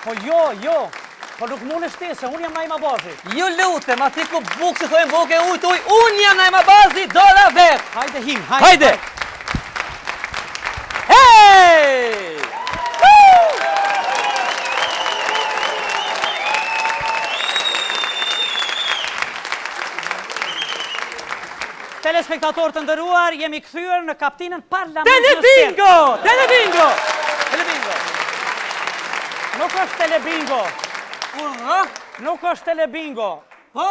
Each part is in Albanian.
Po jo. Po nuk mund është ti, se unë jam Naima Bazi. Ju lutem, ati ku bukë që thojnë boke ujtë uj, unë jam Naima Bazi, dora vetë. Hajde him, Hajde! Hej! Telespektatorë të ndëruar, jemi kthyer në kaptinën parlament. Telebingo! Nuk është telebingo. Nuk është telebingo. Po?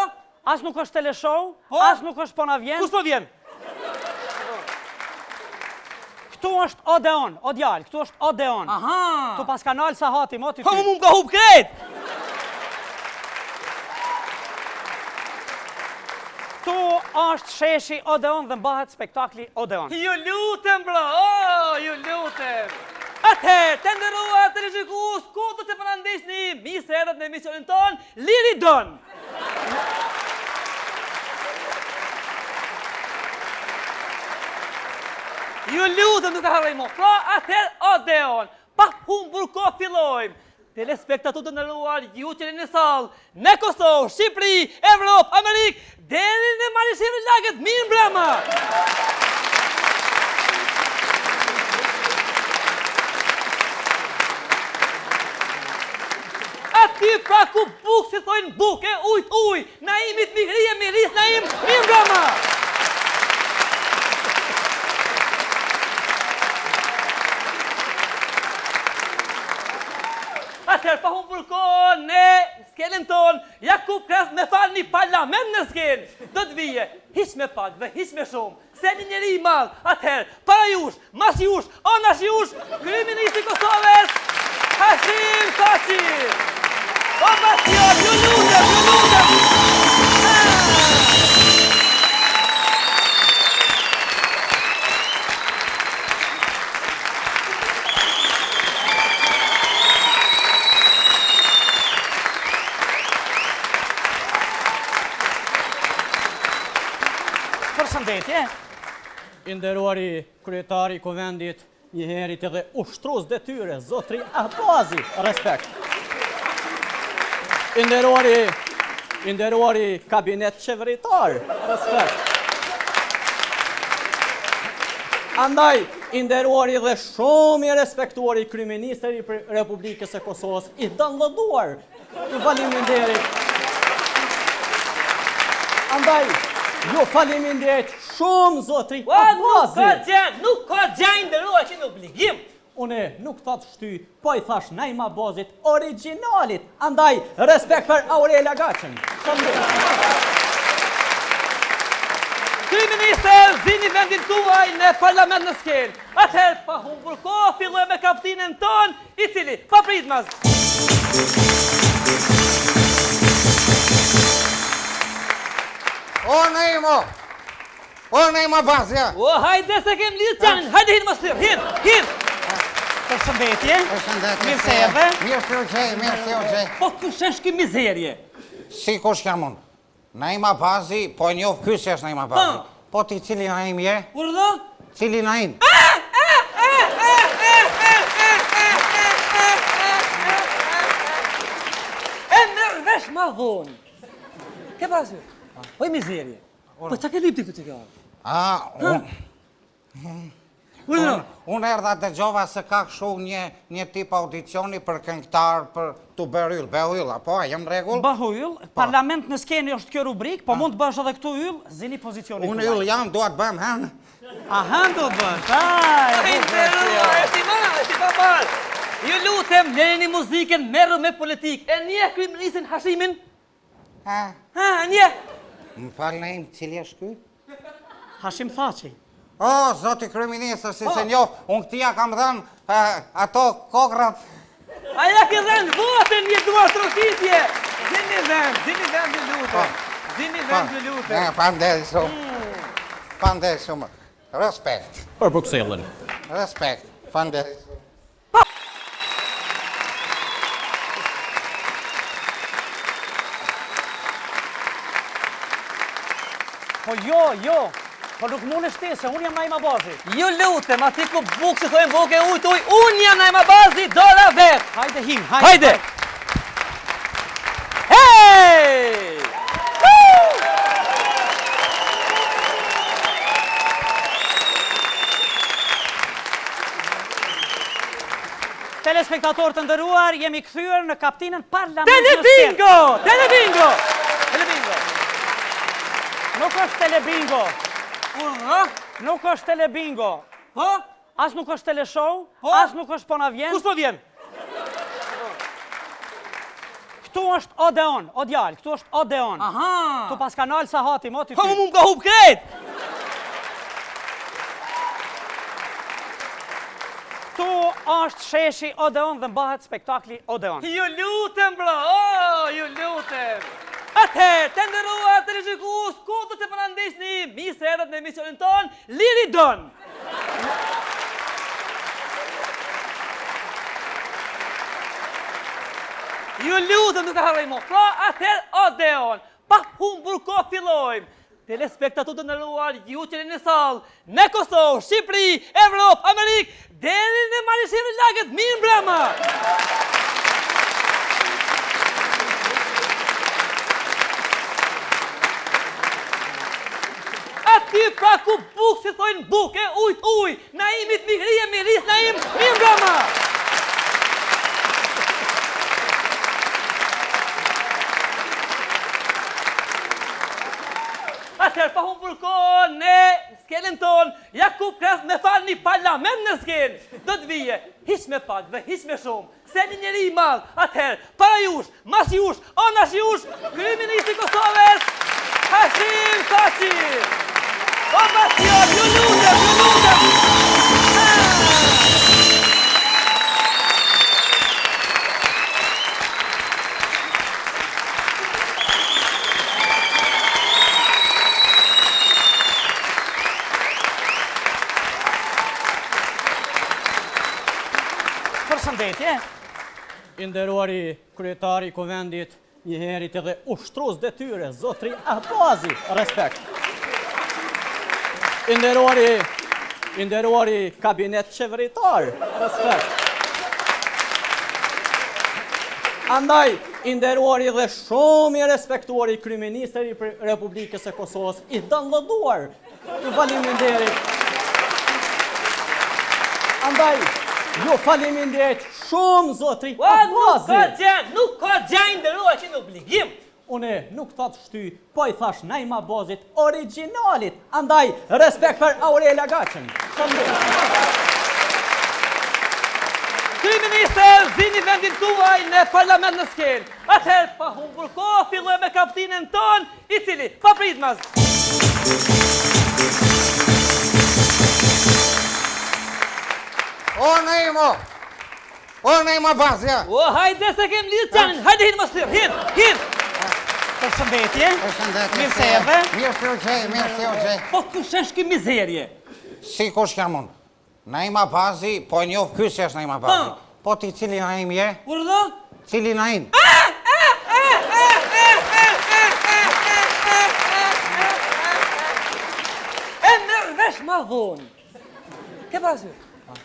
As nuk është teleshow, Po? as nuk është po na vjen. Kus po vjen? Këtu është Odeon, o djalë, këtu është Odeon. Aha! Tu pas kanal sa hati, moti ty. Po mu ka hub krejt! Tu është sheshi Odeon dhe mbahet spektakli Odeon. Ju lutem, bro! Ju lutem! Atëherë, të ndëruar të rishikues, ku do të përëndishni misë erët në emisionin ton, Liri Don! Ju lutem nuk e harrojmo. Pra, atëherë Odeon. Pa humbur ko fillojmë. Telespektatorët të ndëruar, ju që në sallë, në Kosovë, Shqipëri, Evropë, Amerikë, deri në Malishevë lagët, mirë mbrëma! Aty pra ku bukë si thojnë bukë, ujtë, naimit migrije, miris, naim, mirë mbrëma! Atëherë, pa humbur kohë në skenën tonë, Jakub Kras me falë një parlament në skenë. Do të vije, hiq me pak dhe hiq me shumë, se një njeri i madhë. Atëherë, para jush, mas jush, anash jush, kryeministri i Kosovës, Hashim Thaçi. Ovacion, ju lutem! Përshëndetje. I nderuari kryetari i Kuvendit, njëherit edhe ushtrues detyre, zotri Abazi, respekt. I nderuari kabinet qeveritar, respekt. Andaj, i nderuari dhe shumë i respektuari kryeministri i Republikës së Kosovës, i dallëduar, ju faleminderit. Andaj, ju faleminderit shumë zotri Abazi. Nuk ka gjë nderuar që në obligim. Une nuk thot shty, po i thash Naima Bazit originalit. Andaj, respekt për Aurela Gaçën. Kryeministër, zini vendin tuaj në parlament në skenë. Atëherë, pa humbur kohë, filloj me kaptinën ton, i cili, pa pritmas. O Naima Bazja! O, hajde se kem lidhë qanin, hajde hinë më sërë, hinë! Përshëndetje. Mirë se erdhe. Mirë se u gjej. Po kush është ky mizerje? Si kush jam unë? Naima Bazi, po e njoh ky se është Naima Bazi. Po ti cili Naim je? Urdhë? Cili Naim? E merë vesh ma dhonë. Ke pasur? Po i mizerje. Po që ke lipti këtë që ke arë? Unë erdha dëgjova se ka kështu një tip audicioni për këngëtar për Tuberyll, Behyll, apo jam rregull? Behyll, parlament në skenë është kjo rubrik, po mund të bësh edhe këtu yll, zini pozicionin. Unë yll jam, dua të bëjmë hën. A hën do të bësh? E si papar. Ju lutem, lejeni muzikën, merru me politikë. E nje kryeministrin Hashimin? Nje? Më falë Naim, cili është ky? Hashim Thaçi. O, zoti kryeministër, si se njoh, unë këtia kam dhënë ato kokrat. Aja ke dhënë votën një duar trokitje. Zini vend ju lutem. Zini vend ju lutem. Pandej shumë. Respekt. Për Bruxellën. Respekt. Pandej. Po jo. Po nuk mund është ti, se unë jam Naima Bazi. Ju lutem, ati ku bukë që thojnë boke ujtë uj, unë jam Naima Bazi, dora vetë. Hajde him, Hajde! Hey! Telespektatorë të nderuar, jemi kthyer në kaptinën Parlamentit. Telebingo! Telebingo! Telebingo! Nuk është telebingo. Urdhë? Nuk është telebingo. Po? As nuk është teleshow, Po? as nuk është po na vjen. Kush po vjen? Këtu është Odeon, o djalë, këtu është Odeon. Aha! Tu pas kanal Sahati, mo ty. Po mu ka hub krejt! Këtu është sheshi Odeon dhe mbahet spektakli Odeon. Ju lutem, bro! Oh, ju lutem! Atëherë, të nderuar televizikues, ku do të përndesni mirë se erdhët në emisionin ton Liri Don. Ju lutem nuk e harrojmë. Pra, atëherë Odeon. Pa humbur kohë fillojmë. Telespektatorët të nderuar, ju që jeni në sallë, në Kosovë, Shqipëri, Evropë, Amerikë, deri në Malishevë lagët, mirë mbrëma. Aty pra ku bukë si thojnë bukë, ujë, na imit migrije, miris, na im, mirë mbrëma. Atëherë pa humbur kohën në skenën ton, Jakub Kras me fal një parlament në skenë. Do të vije, hiç me pak dhe hiç me shumë. Se një njeri i madh, atëherë, para jush, mas jush, anash jush, kryeministri i Kosovës, Hashim Thaçi. O patriot, ju lutem, ju lutem. Përshëndetje. I nderuari kryetari i Kuvendit, njëherit edhe ushtrues detyre, zotri Abazi, respekt. I nderuari kabinet qeveritar, respekt. Andaj, i nderuari dhe shumë i respektuari kryeministri i Republikës së Kosovës, i dallëduar, ju faleminderit. Andaj, ju faleminderit shumë zotri Abazi. Nuk ka gjë nderuar që në obligim. Une nuk ta të shty, po i thash Naim Abazit originalit. Andaj, respekt për Aurela Gaçën. Kryeministër, zini vendin tuaj në parlament në skenë. Atëherë, pa humbur kohë, filloj me kaptinën ton, i cili, pa pritmas. O Naim Abazia! O, hajde se kem lidhë qanin, hajde hinë më sërë, hinë. Përshëndetje. Përshëndetje. Mirë se erdhe. Mirë se u gjej. Po kush është ky mizerje? Si kush jam unë? Naim Abazi, po e njoh ky se është Naim Abazi. Po ti cili Naim je? Urdhë? Cili Naim? E mërë vesh ma vonë. Ke parasysh?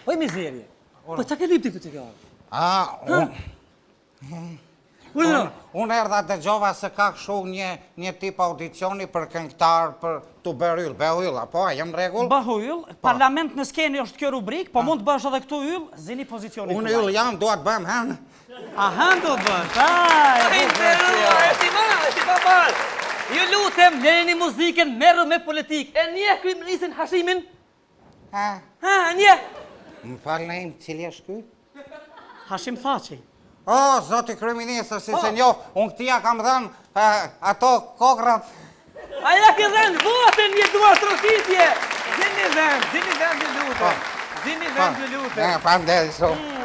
O i mizerje. Po që ke lipti këtë që kjo? Unë erdha dëgjova se ka kështu një tip audicioni për këngëtar për të bërë yll, apo, a jem rregull? Bëhu yll, parlament në skenë është kjo rubrik, po mund të bësh edhe këtu yll, zini pozicionin Unë yll jam, duat bëm, hen? Aha, do bësh. Esti papar. Ju lutem, lëreni muzikën, merru me politikë. E nje kryeministrin Hashimin? Nje? Më falë Naim, cili është ky? Hashim Thaçi. O, zoti kryeministër, si se njoh, unë këtia kam dhënë ato kokrat. Aja ke dhenë votën një duar trokitje. Zini vend, ju lutem. Zini vend, ju lutem. Panderi shumë.